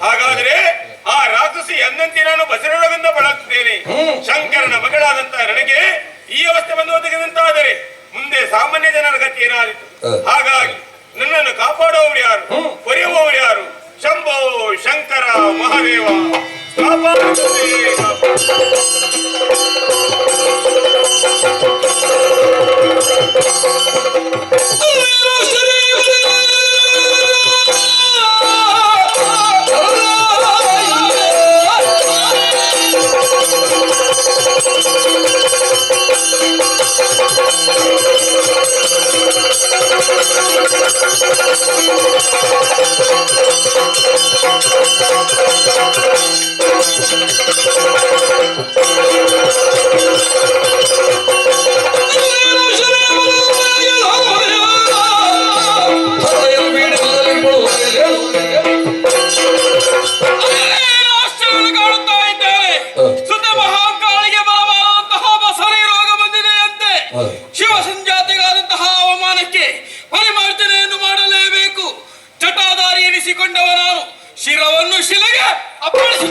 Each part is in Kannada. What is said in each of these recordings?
ಹಾಗಾದ್ರೆ ಆ ರಾಕ್ಷಸಿ ಅನ್ನಂತೆ ನಾನು ಬಸರೊಳಗಿಂದ ಬಳಲುತ್ತಿದ್ದೇನೆ. ಶಂಕರನ ಮಗಳಾದಂತಹ ನನಗೆ ಈ ಅವಸ್ಥೆ ಬಂದು ಒದಗಿದಂತಾದರೆ ಮುಂದೆ ಸಾಮಾನ್ಯ ಜನರ ಗತಿ ಏನಾದಿತ್ತು. ಹಾಗಾಗಿ ನನ್ನನ್ನು ಕಾಪಾಡುವವರು ಯಾರು, ಕೊರೆಯುವವರು ಯಾರು? ಶಂಭೋ ಶಂಕರ ಮಹಾದೇವ ಶಿರವನ್ನು ಶಿಲೆಗೆ ಅಪ್ಪಳಿಸಿ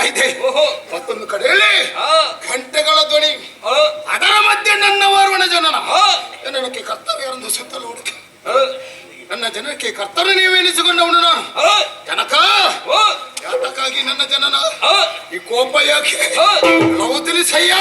ಇದೆ. ಮತ್ತೊಂದು ಕಡೆಯಲ್ಲಿ ಗಂಟೆಗಳ ಧ್ವನಿ, ಅದರ ಮಧ್ಯೆ ನನ್ನ ವಾರುಣ ಜನನ. ಜನನಕ್ಕೆ ಕರ್ತವ್ಯ ಎಂದು ಸುತ್ತಲೂ ಹುಡುಕಿ ನನ್ನ ಜನಕ್ಕೆ ಕರ್ತವ್ಯ ನೀವೆನಿಸಿಕೊಂಡವನು ನಾನು. ಜನಕ, ಯಾತಕ್ಕಾಗಿ ನನ್ನ ಜನನ ಈ ಕೋಪ ಯಾಕೆ? ನಾವು ತಿಳಿಸಯ್ಯ.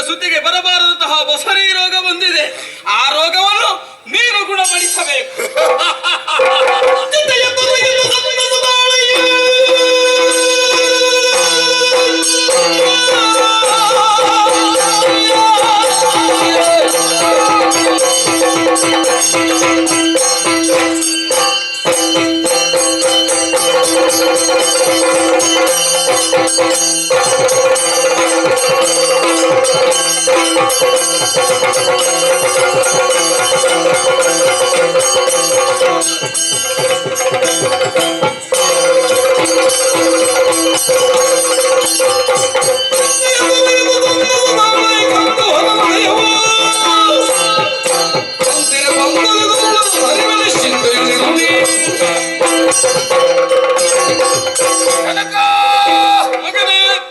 ಸುದ್ದಿಗೆ ಬರಬಾರದಂತಹ ಬಸರಿ ರೋಗ ಬಂದಿದೆ. ಆ ರೋಗವನ್ನು ನೀನು ಗುಣಪಡಿಸಬೇಕು.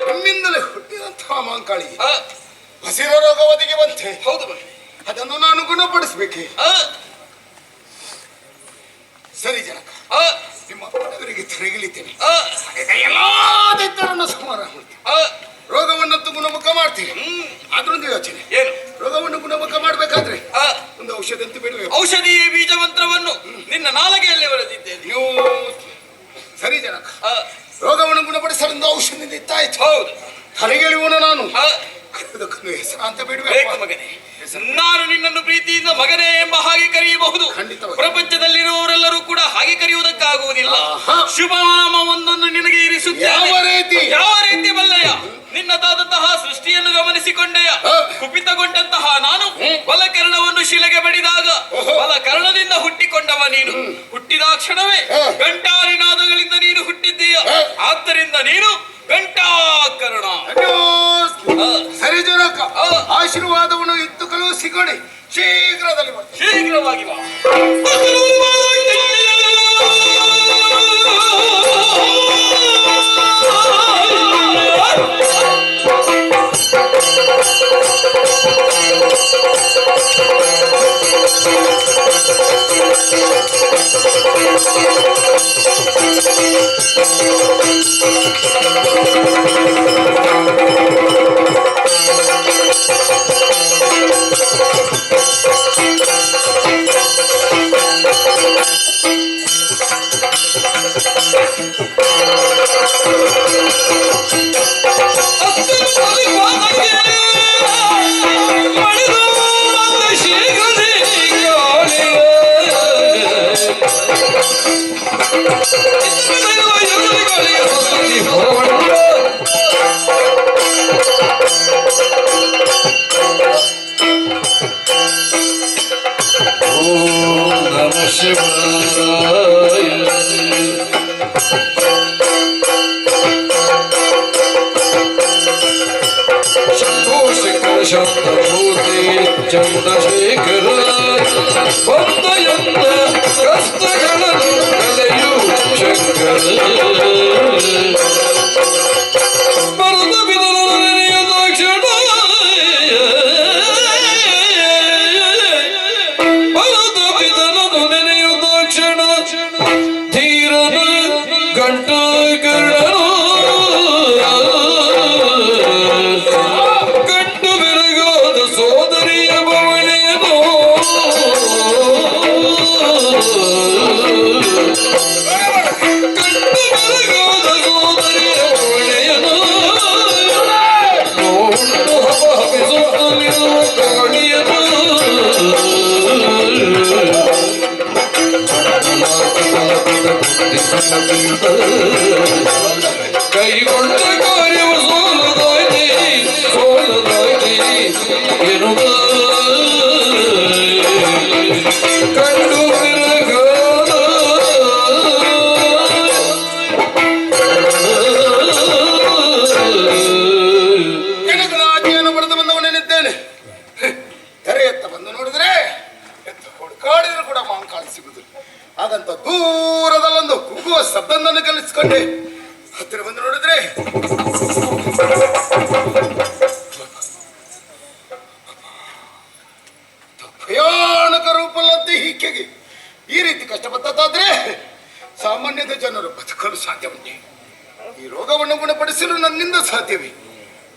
ನಿಮ್ಮಿಂದಲೇ ಹುಟ್ಟಿದಂತಹ ಮಾಂಕಾಳಿ ಹಸಿರ ರೋಗ ಒದಗಿ ಬಂತೆ. ಹೌದು, ಅದನ್ನು ನಾನು ಗುಣಪಡಿಸಬೇಕೆ? ಸರಿ ಜನಕ, ನಿಮ್ಮ ಪದವರಿಗೆ ತಿರುಗಲಿದ್ದೇನೆ. ಎಲ್ಲಾ ದೈತ್ಯರನ್ನು ಸಂಹಾರ ಮಾಡ್ತೀನಿ, ರೋಗವನ್ನಂತೂ ಗುಣಮುಖ ಮಾಡ್ತೀನಿ. ಆದ್ರೊಂದು ಯೋಚನೆ, ಏನು? ರೋಗವನ್ನು ಗುಣಮುಖ ಮಾಡ್ಬೇಕಾದ್ರೆ ಒಂದು ಔಷಧಿ ಅಂತ ಬಿಡಬೇಕು. ಔಷಧಿ ಬೀಜ ಮಂತ್ರವನ್ನು ನಿನ್ನ ನಾಲಗೆಯಲ್ಲಿ ಬರೆದಿದ್ದೇನೆ. ನೀವು ಸರಿ ಜನಕ, ರೋಗವನ್ನು ಗುಣಪಡಿಸಲೆಂದು ಔಷಧಿ ನಿಂತಾಯ್ತು. ಹೌದು, ತಲೆಗೆಳುವನು ನಾನು. ಅದಕ್ಕೊಂದು ಹೆಸರು ಅಂತ ಬಿಡಬೇಕು ಮಗನೇ. ನಾನು ನಿನ್ನನ್ನು ಪ್ರೀತಿಯಿಂದ ಮಗನೇ ಎಂಬ ಹಾಗೆ ಕರೆಯಬಹುದು. ಪ್ರಪಂಚದಲ್ಲಿರುವವರೆಲ್ಲರೂ ಕೂಡ ಹಾಗೆ ಕರೆಯುವುದಕ್ಕಾಗುವುದಿಲ್ಲ. ಶುಭನಾಮ ಒಂದನ್ನು ನಿನಗೆ ಇರಿಸುತ್ತೇನೆ. ಯಾವ ರೀತಿ ಬಲ್ಲಯ್ಯ? ನಿನ್ನದಾದಂತಹ ಸೃಷ್ಟಿಯನ್ನು ಗಮನಿಸಿಕೊಂಡೆಯ. ಕುಪಿತಗೊಂಡಂತಹ ನಾನು ಬಲಕರ್ಣವನ್ನು ಶಿಲೆಗೆ ಬಡಿದಾಗ ಬಲಕರ್ಣದಿಂದ ಹುಟ್ಟಿಕೊಂಡವ ನೀನು. ಹುಟ್ಟಿದ ಕ್ಷಣವೇ ಗಂಟಾರಿನಾದಗಳಿಂದ ನೀನು ಹುಟ್ಟಿದ್ದೀಯ. ಆದ್ದರಿಂದ ನೀನು ಗಂಟಾಕರ್ಣ. ಸರಿ ಜನಕ, ಆಶೀರ್ವಾದವನ್ನು ಇತ್ತು ಕಲವು ಸಿಗೋಣಿ. ಶೀಘ್ರದಲ್ಲಿ ಶೀಘ್ರವಾಗಿ ಬಾ. ಚಂದ್ರಶೇಖರ ಬಂದಯಂತ ಕಷ್ಟಗಳನ್ನು ಕಲೆಯು ಶಂಕರ ಬರದ ಬಿದರ ಕ್ಷಣ ಕೈಗೊಂಡ ಕಾರ್ಯವು ಸೋಲದಾಗಿ ಎನ್ನುವ ಕಂಡು ಜನಕರಾಜ್ಞೆಯನ್ನು ಬರೆದು ಬಂದವನೇನಿದ್ದೇನೆ. ತೆರೆ ಎತ್ತ ಬಂದು ನೋಡಿದ್ರೆ ಎತ್ತ ಹುಡುಕಾಡಿದ್ರು ಕೂಡ ಮಾಂಕಾಳಿ ಸಿಗುದಿಲ್ಲ. ಹಾಗಂತ ದೂರದಲ್ಲೊಂದು ಕೂಗುವ ಶಬ್ದವನ್ನು ಕಲಿಸಿಕೊಂಡೆ. ಹತ್ತಿರ ಬಂದು ನೋಡಿದ್ರೆ ಭಯಾನಕ ರೂಪಲ್ಲದ್ದೇ ಹಿಕ್ಕೆಗೆ ಈ ರೀತಿ ಕಷ್ಟಪಟ್ಟದ್ದಾದ್ರೆ ಸಾಮಾನ್ಯದ ಜನರು ಬದುಕಲು ಸಾಧ್ಯವುಂಟೆ? ಈ ರೋಗವನ್ನು ಗುಣಪಡಿಸಲು ನನ್ನಿಂದ ಸಾಧ್ಯವೇ?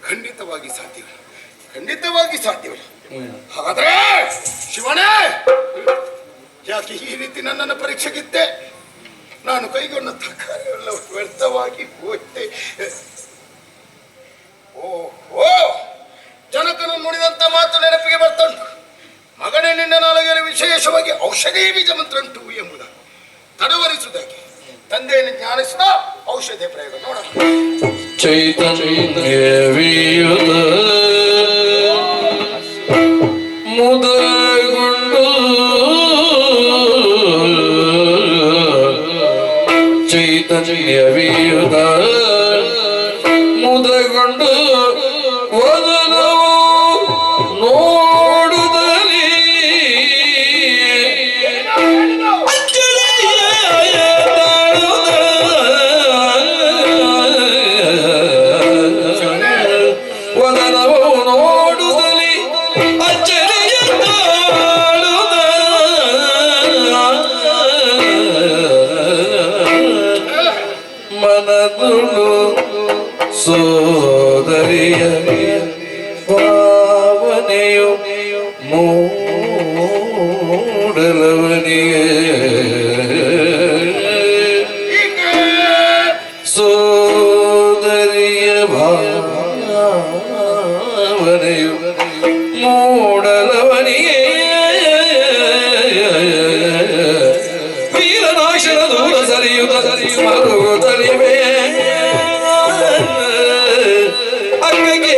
ಖಂಡಿತವಾಗಿ ಸಾಧ್ಯವಿಲ್ಲ, ಖಂಡಿತವಾಗಿ ಸಾಧ್ಯವಿಲ್ಲ. ಹಾಗಾದ್ರೆ ಶಿವನೇ, ಯಾಕೆ ಈ ರೀತಿ ನನ್ನನ್ನು ಪರೀಕ್ಷೆಗಿದ್ದೆ? ನಾನು ಕೈಗೊಂಡ ಕಾರ್ಯವೆಲ್ಲ ವ್ಯರ್ಥವಾಗಿ ಹೋಯ್ತೆ. ಓಹೋ, ಜನಕನು ನುಡಿದಂತ ಮಾತು ನೆನಪಿಗೆ ಬರ್ತುಂಟು. ಮಗನೇ, ನಿನ್ನ ನಾಲಿಗೆಯಲ್ಲಿ ವಿಶೇಷವಾಗಿ ಔಷಧಿ ಬೀಜ ಮಂತ್ರ ಉಂಟು ಎಂಬುದ ತಡವರಿಸುವುದಕ್ಕೆ ತಂದೆಯನ್ನು ಜ್ಞಾನಿಸಿದ ಔಷಧಿ ಪ್ರಯೋಗ ನೋಡ. ಚೈತನ್ಯವಿಯುತ ಮುದಗೊಂಡು ಚೈತನ್ಯವಿಯುತ ಮುದಗೊಂಡು ವದನವು ನೋಡುತ್ತಲೇ ವದನವು ನೋಡುತ್ತಲೇ ಮನದುಳು ಸೋದರಿಯ ಭಾವನೆಯು ಮೂಡಲವನಿಗೆ ಸೋದರಿಯ ಭಾವನೆಯು ಮೂಡಲವನಿಗೆ ವೀರನಾಶನ ದೂರ ಸರಿಯುತ ಮರುಗುತ್ತಲಿವೆ ಅಕ್ಕಗೆ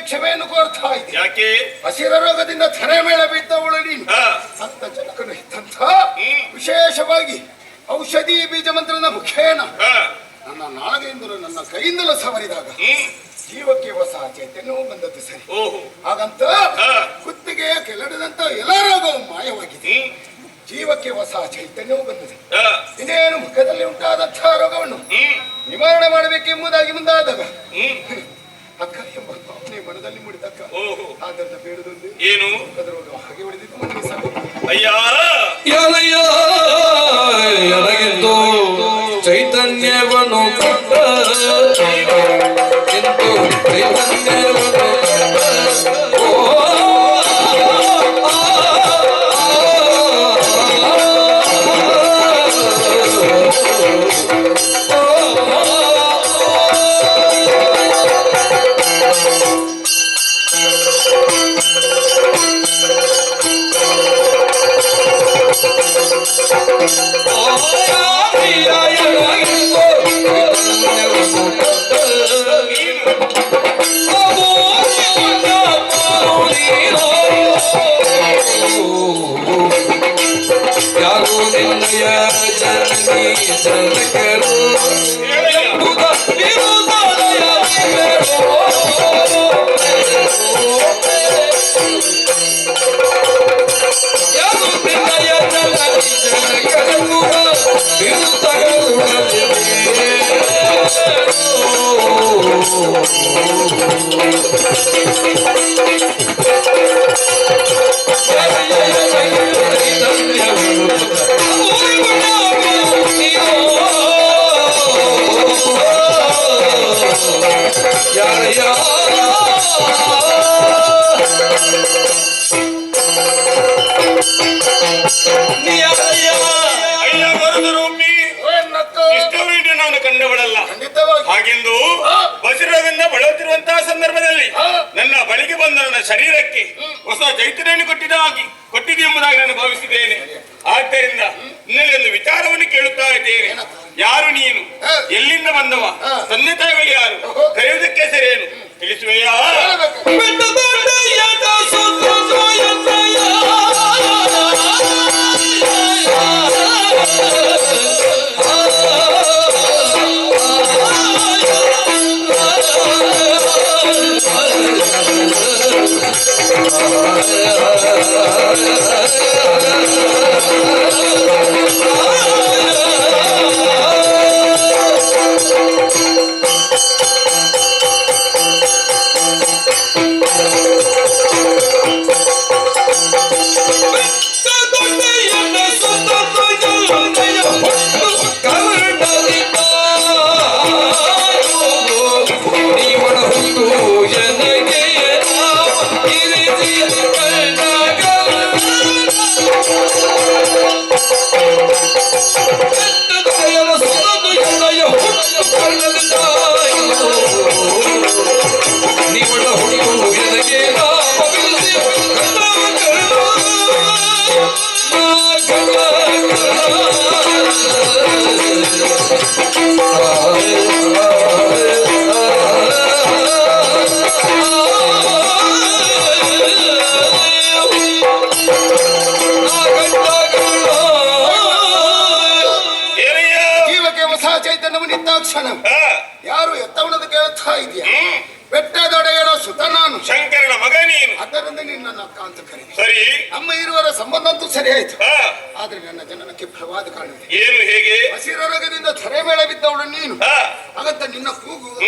ಕ್ಷಮೆಯನ್ನು ಕೋರ್ತಾ ಇದ್ದೆ. ಯಾಕೆ? ಹಸಿರ ರೋಗದಿಂದ ಥರೆ ಮೇಳ ಬಿದ್ದವಳು ನೀನು. ಅಂತ ಜನಕನು ಇದ್ದಂಥ ವಿಶೇಷವಾಗಿ ಔಷಧಿ ಬೀಜ ಮಂತ್ರದ ಮುಖೇನ ನನ್ನ ನಾಳೆಯಿಂದಲೂ ನನ್ನ ಕೈಯಿಂದಲೂ ಸವರಿದಾಗ ಜೀವಕ್ಕೆ ಹೊಸ ಚೈತನ್ಯವೂ ಬಂದದ್ದು ಸರಿ. ಹಾಗಂತ ಕುತ್ತಿಗೆಯ ಕೆಳಡಿದಂತ ಎಲ್ಲ ರೋಗವು ಮಾಯವಾಗಿದೆ. ಜೀವಕ್ಕೆ ಜೀವಕ್ಕೆ ಹೊಸ ಚೈತನ್ಯವು ಬಂದಿದೆ. ಆ, ಇನ್ನೇನು ಮುಖದಲ್ಲಿ ಉಂಟಾದಂತಹ ರೋಗವನ್ನು ನಿವಾರಣೆ ಮಾಡಬೇಕೆಂಬುದಾಗಿ ಮುಂದಾದಾಗ ಅಕ್ಕ ಎಂಬ ಭಾವನೆ ಮನದಲ್ಲಿ ಮೂಡಿದಕ್ಕ. ಓಹೋ. ಆದ್ದರಿಂದ ಬೇಡದೊಂದು ಏನು ಮುಖದ ರೋಗ ಹಾಗೆ ಉಳಿದಿದ್ದು ಮನೆಗೆ ಸಾಕು. ಅಯ್ಯ ಎಲೆಯ ಎಡಗಿದ್ದು ಚೈತನ್ಯವನ್ನು ಕೊಟ್ಟ ಎಂದು ಚೈತನ್ಯವನ್ನು ಕೊಟ್ಟ. ಓ, ಯಾರು ನಿನ್ನಯ ಜನನಿ ಜನಕರು ಎಂಬುದ ವಿರುದ್ಧಯ ಯಾರು ನಿನ್ನಯ ಜನನಿ ಜನಕರೆಂಬುದ ಅಯ್ಯ ವರದರೂಪಿ, ಇಷ್ಟವಿಟ್ಟು ನಾನು ಕಂಡವಳಲ್ಲ. ಖಂಡಿತವಾಗಿ ಹಾಗೆಂದು ಬಸಿರೋಗದಿಂದ ಬಳಲುತ್ತಿರುವಂತಹ ಸಂದರ್ಭದಲ್ಲಿ ನನ್ನ ಬಳಿಗೆ ಬಂದ ನನ್ನ ಶರೀರಕ್ಕೆ ಹೊಸ ಚೈತನ್ಯವನ್ನು ಕೊಟ್ಟಿದೆ ಎಂಬುದಾಗಿ ನಾನು ಭಾವಿಸಿದ್ದೇನೆ. ಆದ್ದರಿಂದ ನಿನ್ನಲ್ಲಿ ಒಂದು ವಿಚಾರವನ್ನು ಕೇಳುತ್ತಾ ಇದ್ದೇನೆ. ಯಾರು ನೀನು? ಎಲ್ಲಿಂದ ಬಂದವ? ತಂದೆ ತಾಯಿಗಳು ಯಾರು? ಕರೆಯುವುದಕ್ಕೆ ಸರಿಯೇನು ತಿಳಿಸುವೆಯಾ? ಯಾರು ಎತ್ತವನದು ಕೇಳ್ತಾ ಇದೆಯಾ? ಬೆಟ್ಟದೊಡೆಯರ ಸುತ ನಾನು, ಶಂಕರನ ಮಗ ನೀನು. ಅದರಿಂದ ನಿನ್ನ ಅಕ್ಕ ಅಂತ ಕರೀನಿ. ಸರಿ, ನಮ್ಮ ಇರುವರ ಸಂಬಂಧ ಅಂತೂ ಸರಿ ಆಯ್ತು. ಆ, ಆದ್ರೆ ನನ್ನ ಜನನಕ್ಕೆ ಫಲವಾದ ಕಾರಣವಿದೆ. ಏನು ಹೇಗೆ? ಹಸಿರೋಗದಿಂದ ಧರೆಮೇಳ ಬಿದ್ದವಳು ನೀನು. ಆ, ಹಾಗಂತ ನಿನ್ನ ಕೂಗು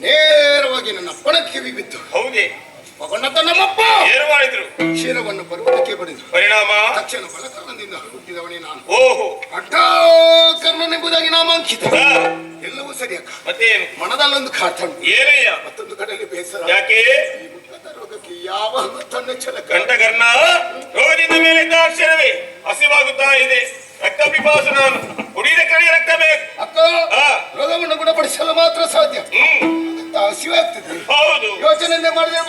ನೇರವಾಗಿ ನನ್ನ ಅಪ್ಪನ ಕಿವಿ ಬಿದ್ದು. ಹೌದೇ? ಮಗನತ್ತ ನಮ್ಮಪ್ಪ ಏನು ಮಾಡಿದ್ರು? ಕ್ಷೀರವನ್ನು ಪರ್ವತಕ್ಕೆ ಬಡಿದ್ರು. ಪರಿಣಾಮ? ತಕ್ಷಣ ಬಲಕಾರಣದಿಂದ ಹುಟ್ಟಿದವನೇ ನಾನು. ಓಹೋ. ಕರ್ಣನೆಂಬುದಾಗಿ ನಾಮಾಂಕಿತ. ಆ, ಎಲ್ಲವೂ ಸರಿ ಅಕ್ಕ. ಮತ್ತೇನು? ಮನದಲ್ಲೊಂದು ಕಾಡ್ತಂಡು, ಏನಯ್ಯ? ಮತ್ತೊಂದು ಕಡೆಯಲ್ಲಿ ಬೇಸರ. ಯಾಕೆ? ಈ ಮುಖದ ರೋಗಕ್ಕೆ ಯಾವ ತನ್ನ ಛಲಕ. ಕಂಠಕರ್ಣ, ರೋಗದಿಂದ ಮೇಲೆ ಅಕ್ಷರವೇ ಹಸಿವಾಗುತ್ತಾ ಇದೆ. ರಕ್ತ ಪಿಪಾಸು ನಾನು. ಕುಡಿದ ಕಡೆ ರಕ್ತ ಬೇಕು. ಅಕ್ಕ, ಆ, ರೋಗವನ್ನು ಗುಣಪಡಿಸಲು ಮಾತ್ರ ಸಾಧ್ಯ. ಅಂತ ಹಸಿವಾಗ್ತದೆ. ಹೌದು. ಯೋಚನೆ ಮಾಡಿದ್ರೆ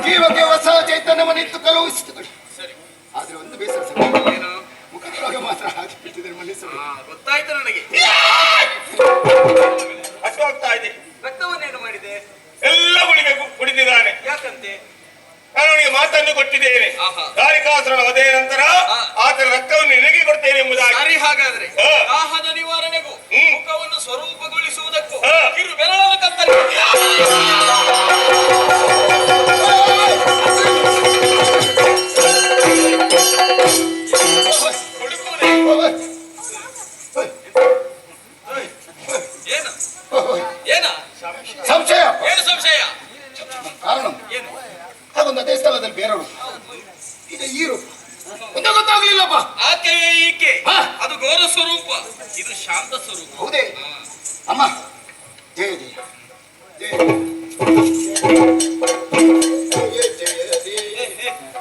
ಜೀವಕ್ಕೆ ಹೊಸ ಚೈತನ್ಯವನ್ನು ಇತ್ತು ಕಳುಹಿಸಿತು. ಆದ್ರೆ ಒಂದು ಬೇಸರ ಮುಖದೊಳಗೆ ಮಾತ್ರ ಹಾಕಿ ಬಿಟ್ಟಿದ್ದಾರೆ. ಮನಸ್ಸು ಗೊತ್ತಾಯ್ತು ನನಗೆ. ಹಸಿವಾಗ್ತಾ ಇದೆ. ರಕ್ತವನ್ನೇನು ಮಾಡಿದೆ? ಎಲ್ಲ ಗುಳಿಗೆ ಕುಡಿದಿದ್ದಾನೆ. ಯಾಕಂತೆ? ನಾನು ಅವನಿಗೆ ಮಾತನ್ನು ಕೊಟ್ಟಿದ್ದೇನೆ. ಆಹಾ. ದಾರಿಕಾಸುರನ ವಧೆಯ ನಂತರ ಆತನ ರಕ್ತವನ್ನು ನಿನಗೆ ಕೊಡ್ತೇನೆ ಸರಿ, ಹಾಗಾದ್ರೆ ಹಾ. ದಾಹದ ನಿವಾರಣೆಗೂ ಮುಖವನ್ನು ಸ್ವರೂಪಗೊಳಿಸುವುದಕ್ಕೂ ಹಾ. ಕಿರು ಬೆರಳನ್ನು ಕತ್ತರಿ. ಹುಡುಕುವುದೇ? ಏನು ಏನ ಸಂಶಯ ಏನು ಸಂಶಯ? ಕಾರಣ ಏನು? ಹಾಗೊಂದು ಅದೇ ಸ್ಥಳದಲ್ಲಿ ಬೇರೆಯವಳು ಈಗ ಈ ರೂಪ ಒಂದೇ ಗೊತ್ತಾಗ್ಲಿಲ್ಲಪ್ಪ. ಆಕೆಯೇ ಈಕೆ. ಹಾ. ಅದು ಘೋರ ಸ್ವರೂಪ, ಇದು ಶಾಂತ ಸ್ವರೂಪ. ಹೌದೇ ಅಮ್ಮ? ಜಯ ಜಯ ಜಯ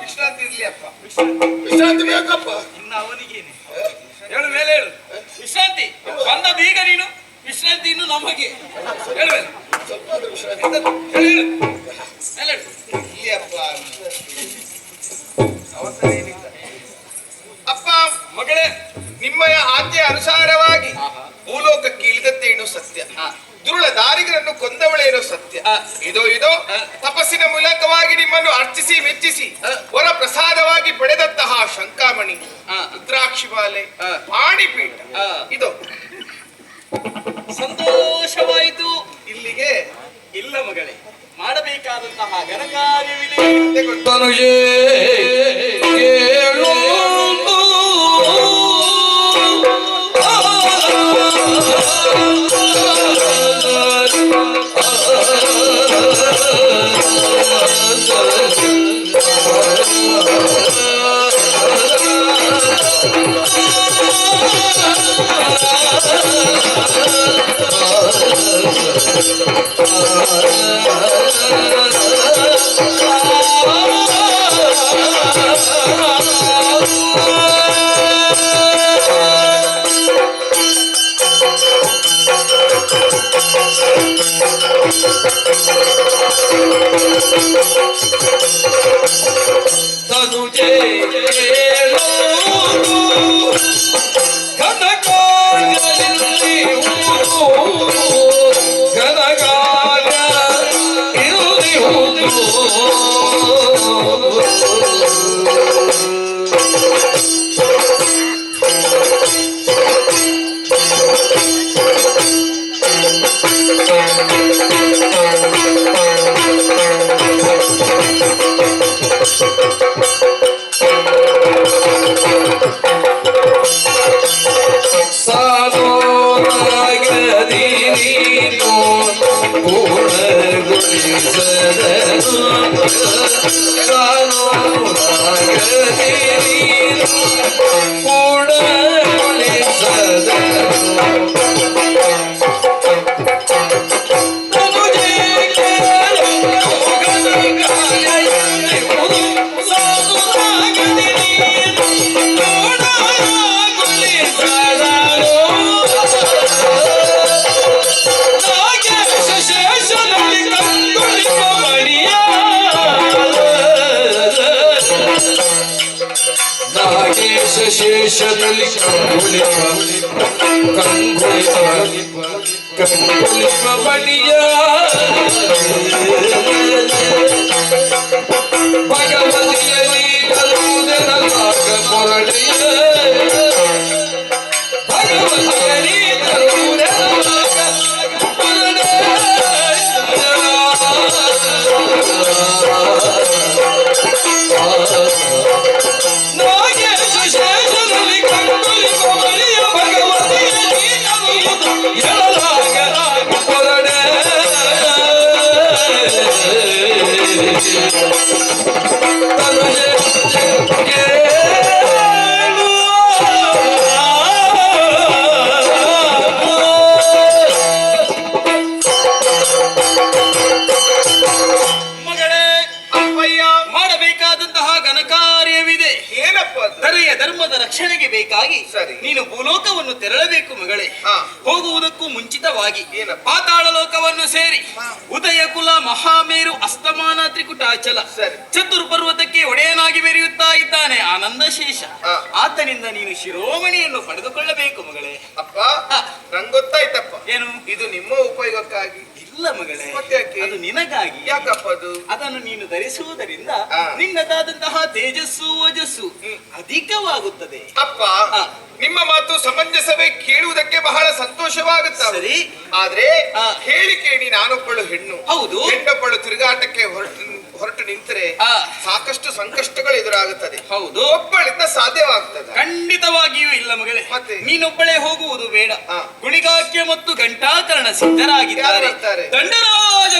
ವಿಶ್ರಾಂತಿ ಇರ್ಲಿ ಅಪ್ಪ. ವಿಶ್ರಾಂತಿ ಬೇಕಪ್ಪ. ಇನ್ನು ಅವನಿಗೇನೆ ಹೇಳು, ಮೇಲೆ ಹೇಳು. ವಿಶ್ರಾಂತಿ ಬಂದದ್ದು ಈಗ ನೀನು, ವಿಶ್ರಾಂತಿ ಇನ್ನು ನಮಗೆ. ಹೇಳು ಮೇಲೆ. ಸ್ವಲ್ಪ ಆದ್ರೂ ವಿಶ್ರಾಂತಿ. ಹೇಳು, ಹೇಳು. ಮೇಲೆ ಹೇಳು. ಇಲ್ಲಿ ಅಪ್ಪ. ಅಪ್ಪ, ಮಗಳೇ, ನಿಮ್ಮಯ ಆಜ್ಞೆ ಅನುಸಾರವಾಗಿ ಭೂಲೋಕಕ್ಕೆ ಇಳಿದದ್ದೇನು ಸತ್ಯ, ದುರುಳ ದಾರಿಗರನ್ನು ಕೊಂದವಳೇನೋ ಸತ್ಯ. ಇದೋ ತಪಸ್ಸಿನ ಮೂಲಕವಾಗಿ ನಿಮ್ಮನ್ನು ಅರ್ಚಿಸಿ ಮೆಚ್ಚಿಸಿ ವರ ಪ್ರಸಾದವಾಗಿ ಪಡೆದಂತಹ ಶಂಕಾಮಣಿ, ರುದ್ರಾಕ್ಷಿ ಮಾಲೆ, ಪಾಣಿಪೀಠ ಇದು ಸಂತೋಷವಾಯಿತು. ಇಲ್ಲಿಗೆ ಇಲ್ಲ ಮಗಳೇ, ಮಾಡಬೇಕಾದಂತಹ ಘನಕಾರ್ಯವಿದೆ. ತನುಜೇ ಕೇಳು ತನುಜೇ ಕೇಳು ಘನಕಾರ್ಯದಲ್ಲಿ ಘನಕಾರ್ಯ ಇರುವುದು ಸಾಲೋರಾಗದಿ ನೀನು ಪೂರ್ಣಗೊಳಿಸದನು ಸಾಲೋರಾಗದಿ ನೀನು ಪೂರ್ಣಗೊಳಿಸದನು ತನುಜೇ ಕೇಳು ಘನಕಾರ್ಯದಲ್ಲಿ ಸಾಲೋರಾಗದಿ ನೀನು ಪೂರ್ಣಗೊಳಿಸದನು ಶೇಷನಲ್ಲಿ ಕಂಗೊಳಿಸುವ ಮಣಿಯ ನಾಗೇಶ ಶೇಷದಲ್ಲಿ ಕಂಗೊಳಿಸುವ ಮಣಿಯ ಭಗವತಿಯಲ್ಲಿ ತರುವುದೆನಲಾಗ ಮೊರಡೆಯ ಭಗವತಿಯಲ್ಲಿ ತರುವುದೆನಲಾಗ ನಾಗೇಶ ಶೇಷದಲ್ಲಿ ಕಂಗೊಳಿಸುವ ಮಣಿಯ ಭಗವತಿಯಲ್ಲಿ ಎಳಲಾಗ ಹೊರಡೆ ತನುಜೇ ಕೇಳು ಮಗಳೇ, ಅಪ್ಪಯ್ಯ, ಮಾಡಬೇಕಾದಂತಹ ಘನಕಾರ್ಯವಿದೆ. ಏನಪ್ಪ ಅದು? ಧರೆಯ ಧರ್ಮದ ರಕ್ಷಣೆಗೆ ಬೇಕಾಗಿ ಸರಿ. ನೀನು ಭೂಲೋಕವನ್ನು ತೆರಳಬೇಕು ಮಗಳೇ. ಹಾ. ಹೋಗುವುದಕ್ಕೂ ಮುಂಚಿತವಾಗಿ ಏನಪ್ಪ? ಪಾತಾಳ ಲೋಕವನ್ನು ಸೇರಿ ಉದಯ ಕುಲ ಮಹಾಮೇರು ಅಸ್ತಮಾನ ತ್ರಿಕುಟಾಚಲ ಸರಿ. ಚತುರ್ಪರ್ವತಕ್ಕೆ ಒಡೆಯನಾಗಿ ಮೆರೆಯುತ್ತಾ ಇದ್ದಾನೆ ಆನಂದ ಶೇಷ. ಹಾ. ಆತನಿಂದ ನೀನು ಶಿರೋಮಣಿಯನ್ನು ಪಡೆದುಕೊಳ್ಳಬೇಕು ಮಗಳೇ. ಅಪ್ಪ, ನಂಗೊತ್ತಾಯ್ತಪ್ಪ. ಏನು? ಇದು ನಿಮ್ಮ ಉಪಯೋಗಕ್ಕಾಗಿ. ಇಲ್ಲ ಮಗಳೇ, ಮತ್ತ್ಯಾಕೆ? ಅದು ನಿನಗಾಗಿ. ಯಾಕಪ್ಪ ಅದು? ಅದನ್ನು ನೀನು ಧರಿಸುವುದರಿಂದ ಹಾ. ನಿನ್ನದಾದಂತಹ ತೇಜಸ್ಸು ಓಜಸ್ಸು ಅಧಿಕವಾಗುತ್ತದೆ. ಅಪ್ಪ, ಹಾ. ನಿಮ್ಮ ಮಾತು ಹೇಳುವುದು ಸಮಂಜಸವೇ, ಕೇಳುವುದಕ್ಕೆ ಬಹಳ ಸಂತೋಷವಾಗುತ್ತದೆ. ಸರಿ. ಆದ್ರೆ ಆ. ಹೇಳಿ ಕೇಳಿ ನಾನೊಬ್ಬಳು ಹೆಣ್ಣು, ಹೌದು. ಹೆಣ್ಣೊಬ್ಬಳು ತಿರುಗಾಟಕ್ಕೆ ಹೊರಟು ನಿಂತರೆ ಆ. ಸಾಕಷ್ಟು ಸಂಕಷ್ಟಗಳು ಎದುರಾಗುತ್ತದೆ. ಹೌದು. ಒಬ್ಬಳಿಂದ ಸಾಧ್ಯವಾಗ್ತದೆ? ಖಂಡಿತವಾಗಿಯೂ ಇಲ್ಲ ಮಗಳೇ. ಮತ್ತೆ? ನೀನೊಬ್ಬಳೇ ಹೋಗುವುದು ಬೇಡ. ಆ. ಗುಣಿಗಾಕ್ಯ ಮತ್ತು ಘಂಟಾಕರಣ ಸಿದ್ಧರಾಗಿದ್ದಾರೆ. ಯಾರು ಬರ್ತಾರೆ? ದಂಡರಾಜ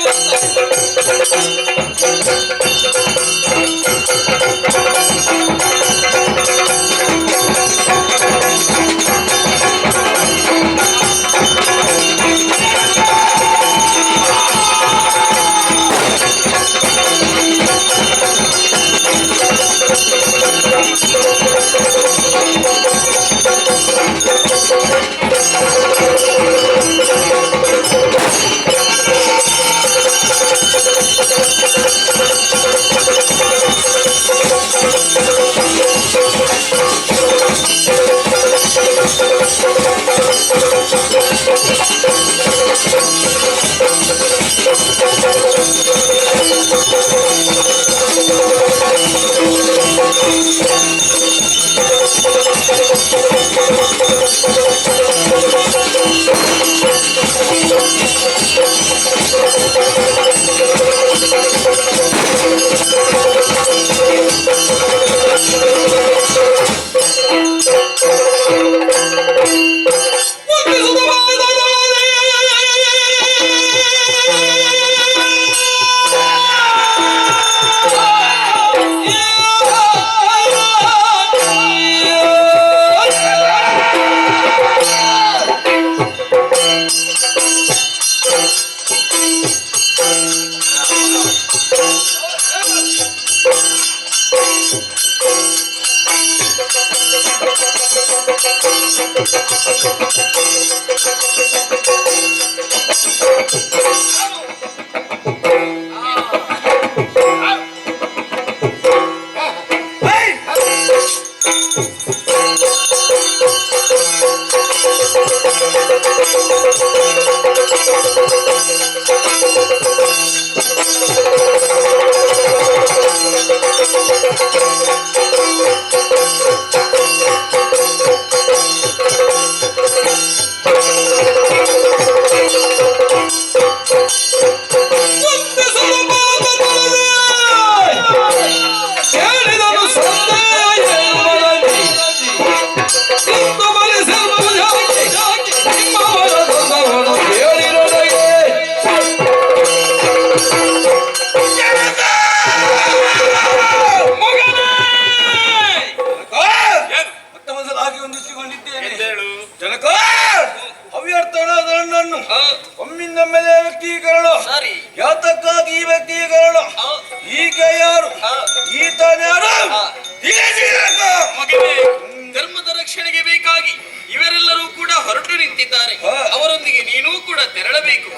ಧರ್ಮದ ರಕ್ಷಣೆಗೆ ಬೇಕಾಗಿ ಇವರೆಲ್ಲರೂ ಕೂಡ ಹೊರಟು ನಿಂತಿದ್ದಾರೆ. ಅವರೊಂದಿಗೆ ನೀನೂ ಕೂಡ ತೆರಳಬೇಕು.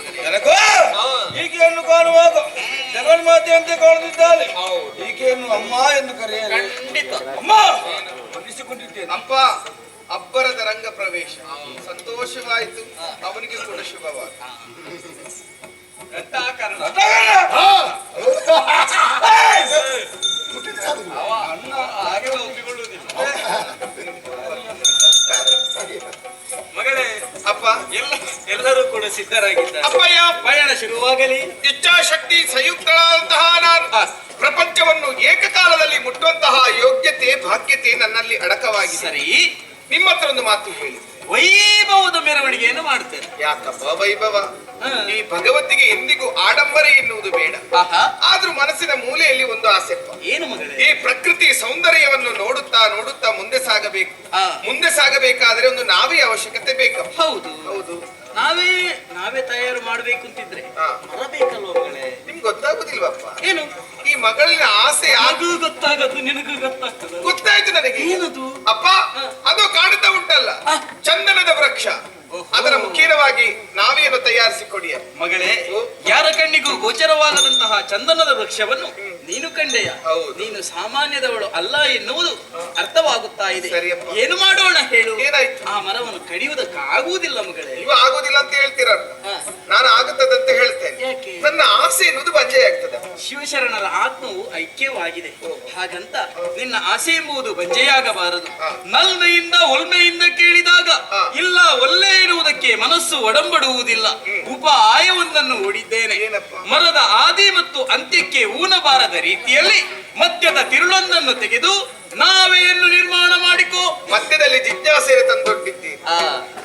ಈಕೆಯನ್ನು ಕಾಣುವಾಗ ಜಗನ್ಮಾತೆಯಂತೆ ಕಾಣುತ್ತಿದ್ದಾಳೆ. ಈಕೆಯನ್ನು ಅಮ್ಮ ಎಂದು ಕರೆಯಲು ಖಂಡಿತ ಅಮ್ಮ ಅನಿಸಿಕೊಂಡಿದ್ದೇನೆ. ಅಪ್ಪ, ಅಬ್ಬರದ ರಂಗ ಪ್ರವೇಶ ಸಂತೋಷವಾಯಿತು, ಅವನಿಗೆ ಕೂಡ ಶುಭವಾಯಿತು. ಘಂಟಾಕರಣ ಅಣ್ಣ ಹಾಗೆಲ್ಲ ಒಪ್ಪಿಕೊಳ್ಳುವುದಿಲ್ಲ. ಮಗಳೇ, ಅಪ್ಪ, ಎಲ್ಲರೂ ಕೂಡ ಸಿದ್ಧರಾಗಿದ್ದಾರೆ. ಅಪ್ಪಯ್ಯ, ಪಯಣ ಶುರುವಾಗಲಿ. ಇಚ್ಛಾಶಕ್ತಿ ಸಂಯುಕ್ತಳಾದಂತಹ ನಾನು ಪ್ರಪಂಚವನ್ನು ಏಕಕಾಲದಲ್ಲಿ ಮುಟ್ಟುವಂತಹ ಯೋಗ್ಯತೆ ಭಾಗ್ಯತೆ ನನ್ನಲ್ಲಿ ಅಡಕವಾಗಿದೆ. ಸರಿ, ನಿಮ್ಮ ಹತ್ರ ಒಂದು ಮಾತು ಹೇಳಿ. ವೈಭವದ ಮೆರವಣಿಗೆಯನ್ನು ಮಾಡುತ್ತೇನೆ. ಯಾಕಪ್ಪ ವೈಭವ? ಈ ಭಗವತಿಗೆ ಎಂದಿಗೂ ಆಡಂಬರ ಎನ್ನುವುದು ಬೇಡ. ಆಹಾ, ಆದ್ರೂ ಮನಸ್ಸಿನ ಮೂಲೆಯಲ್ಲಿ ಒಂದು ಆಸೆಪ್ಪ. ಏನು ಮಗಳೇ? ಈ ಪ್ರಕೃತಿ ಸೌಂದರ್ಯವನ್ನು ನೋಡುತ್ತಾ ನೋಡುತ್ತಾ ಮುಂದೆ ಸಾಗಬೇಕು. ಆ. ಮುಂದೆ ಸಾಗಬೇಕಾದ್ರೆ ಒಂದು ನಾವೇ ಅವಶ್ಯಕತೆ ಬೇಕಪ್ಪ. ಹೌದು ಹೌದು, ನಾವೇ ತಯಾರು ಮಾಡ್ಬೇಕು ಅಂತಿದ್ರೆ ಹಾ. ಬರಬೇಕಲ್ವ ಮಗಳೇ? ನಿಮ್ಗೆ ಗೊತ್ತಾಗುದಿಲ್ವಪ್ಪ? ಏನು ಈ ಮಗಳಿನ ಆಸೆ ನನಗೂ ಗೊತ್ತಾಗದು, ನಿನಗೂ ಗೊತ್ತಾಗ್ತದೆ. ಗೊತ್ತಾಯ್ತು ನನಗೆ. ಏನದು? ಅಪ್ಪ, ಅದು ಕಾಣುತ್ತಾ ಉಂಟಲ್ಲ, ಚಂದನದ ವೃಕ್ಷ. ಅದರ ಮುಖೇನವಾಗಿ ನಾವೇನು ತಯಾರಿಸಿಕೊಡಿಯ ಮಗಳೇ, ಯಾರ ಕಣ್ಣಿಗೂ ಗೋಚರವಾಗದಂತಹ ಚಂದನದ ವೃಕ್ಷವನ್ನು ನೀನು ಕಂಡೆಯ. ಹೌದು. ನೀನು ಸಾಮಾನ್ಯದವಳು ಅಲ್ಲ ಎನ್ನುವುದು ಅರ್ಥವಾಗುತ್ತಾ ಇದೆ. ಸರಿಯಪ್ಪ. ಏನು ಮಾಡೋಣ ಹೇಳು? ಏನಾಯ್ತು? ಆ ಮರವನ್ನು ಕಡಿಯುವುದಕ್ಕಾಗುವುದಿಲ್ಲ ಮಗಳೇ. ನೀವು ಆಗೋದಿಲ್ಲ ಅಂತ ಹೇಳ್ತೀರ, ಹಾ. ನಾನು ಆಗುತ್ತದಂತ ಹೇಳ್ತೇನೆ. ಯಾಕೆ? ನನ್ನ ಆಸೆ ಎನ್ನುವುದು ಬಂಜೆ ಆಗ್ತದೆ. ಶಿವಶರಣರ ಆತ್ಮವು ಐಕ್ಯವಾಗಿದೆ. ಹಾಗಂತ ನಿನ್ನ ಆಸೆ ಎಂಬುದು ಬಂಜೆಯಾಗಬಾರದು. ಹಾ. ನಲ್ಮೆಯಿಂದ ಒಲ್ಮೆಯಿಂದ ಕೇಳಿದಾಗ ಇಲ್ಲ ಒಲ್ಲೆ ಇರುವುದಕ್ಕೆ ಮನಸ್ಸು ಒಡಂಬಡುವುದಿಲ್ಲ. ಉಪಾಯವೊಂದನ್ನು ಹೂಡಿದ್ದೇನೆ. ಏನಪ್ಪ? ಮರದ ಆದಿ ಮತ್ತು ಅಂತ್ಯಕ್ಕೆ ಊನಬಾರದ ರೀತಿಯಲ್ಲಿ ಮಧ್ಯದ ತಿರುಳೊಂದನ್ನು ತೆಗೆದು ನಾವೆಯನ್ನು ನಿರ್ಮಾಣ ಮಾಡಿಕೋ. ಮಧ್ಯದಲ್ಲಿ ಜಿಜ್ಞಾಸೆ ತಂದೊಡ್ಡಿದ್ದೀರಿ.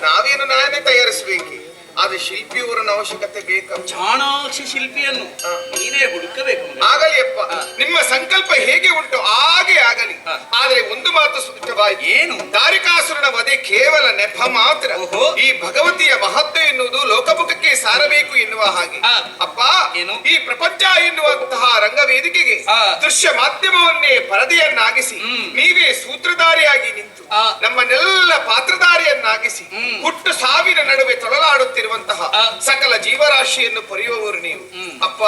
ನಾವೇನು ನಾನೇ ತಯಾರಿಸಬೇಕು, ಆದ್ರೆ ಶಿಲ್ಪಿಯವರನ್ನ ಅವಶ್ಯಕತೆ ಬೇಕು. ಚಾಣಾಕ್ಷ ಶಿಲ್ಪಿಯನ್ನು ನೀನೇ ಹುಡುಕಬೇಕು. ಆಗಲಿಯಪ್ಪ, ನಿಮ್ಮ ಸಂಕಲ್ಪ ಹೇಗೆ ಉಂಟು ಹಾಗೆ ಆಗಲಿ. ಆದ್ರೆ ಒಂದು ಮಾತು ಸ್ಪಷ್ಟವಾಯಿತು. ಏನು? ದಾರಿಕಾಸುರನ ವಧೆ ಕೇವಲ ನೆಪ ಮಾತ್ರ. ಓಹೋ. ಈ ಭಗವತಿಯ ಮಹತ್ವ ಎನ್ನುವುದು ಲೋಕಮುಖಕ್ಕೆ ಸಾರಬೇಕು ಎನ್ನುವ ಹಾಗೆ. ಅಪ್ಪ, ಏನು? ಈ ಪ್ರಪಂಚ ಎನ್ನುವಂತಹ ರಂಗವೇದಿಕೆಗೆ ಆ. ದೃಶ್ಯ ಮಾಧ್ಯಮವನ್ನೇ ಪರದೆಯನ್ನಾಗಿಸಿ ನೀವೇ ಸೂತ್ರಧಾರಿಯಾಗಿ ನಿಂತು ನಮ್ಮನ್ನೆಲ್ಲ ಪಾತ್ರಧಾರಿಯನ್ನಾಗಿಸಿ ಹುಟ್ಟು ಸಾವಿನ ನಡುವೆ ತೊಳಲಾಡುತ್ತಿರುವಂತಹ ಸಕಲ ಜೀವರಾಶಿಯನ್ನು ಪೊರೆಯುವವರು ನೀವು. ಅಪ್ಪ,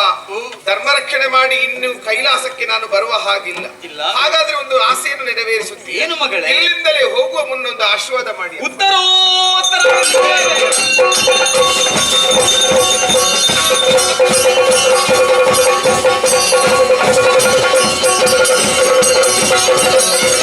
ಧರ್ಮ ರಕ್ಷಣೆ ಮಾಡಿ ಇನ್ನು ಕೈಲಾಸಕ್ಕೆ ನಾನು ಬರುವ ಹಾಗಿಲ್ಲ. ಇಲ್ಲ. ಹಾಗಾದ್ರೆ ಒಂದು ಆಸೆಯನ್ನು ನೆರವೇರಿಸುತ್ತೀನಿ. ಏನು ಮಗಳೇ? ಇಲ್ಲಿಂದಲೇ ಹೋಗುವ ಮುನ್ನೊಂದು ಆಶೀರ್ವಾದ ಮಾಡಿ. ಉತ್ತರೋತ್ತರ